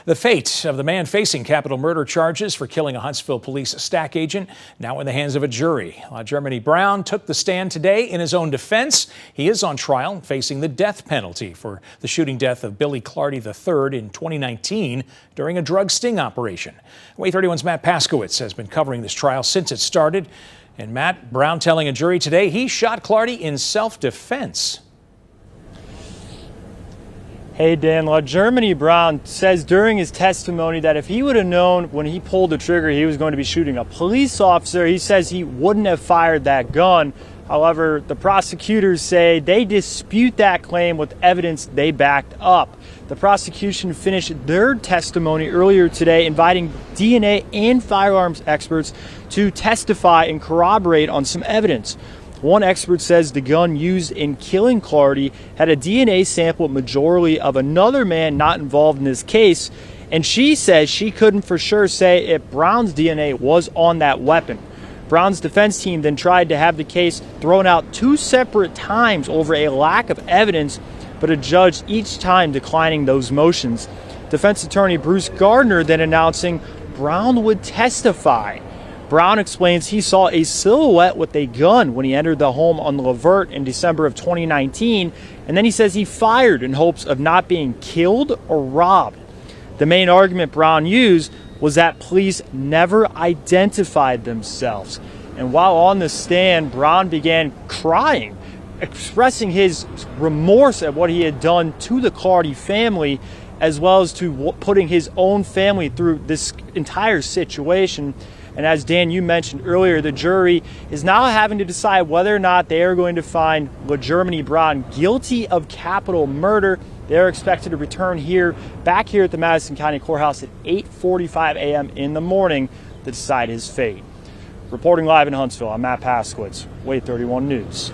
The fate of the man facing capital murder charges for killing a Huntsville police stack agent now in the hands of a jury. LaJeromeny Brown took the stand today in his own defense. He is on trial facing the death penalty for the shooting death of Billy Clardy III in 2019 during a drug sting operation. WAAY 31's Matt Paskowitz has been covering this trial since it started. And Matt, Brown telling a jury today he shot Clardy in self-defense. Hey Dan, LaJeromeny Brown says during his testimony that if he would have known when he pulled the trigger he was going to be shooting a police officer, he says he wouldn't have fired that gun. However, the prosecutors say they dispute that claim with evidence they backed up. The prosecution finished their testimony earlier today, inviting DNA and firearms experts to testify and corroborate on some evidence. One expert says the gun used in killing Clardy had a DNA sample majority of another man not involved in this case, and she says she couldn't for sure say if Brown's DNA was on that weapon. Brown's defense team then tried to have the case thrown out 2 separate times over a lack of evidence, but a judge each time declining those motions. Defense attorney Bruce Gardner then announcing Brown would testify. Brown explains he saw a silhouette with a gun when he entered the home on Levert in December of 2019, and then he says he fired in hopes of not being killed or robbed. The main argument Brown used was that police never identified themselves. And while on the stand, Brown began crying, expressing his remorse at what he had done to the Clardy family, as well as to putting his own family through this entire situation. And as Dan, you mentioned earlier, the jury is now having to decide whether or not they are going to find LaJeromeny Brown guilty of capital murder. They're expected to return back here at the Madison County Courthouse at 8:45 a.m. in the morning to decide his fate. Reporting live in Huntsville, I'm Matt Paskowitz, WAAY 31 News.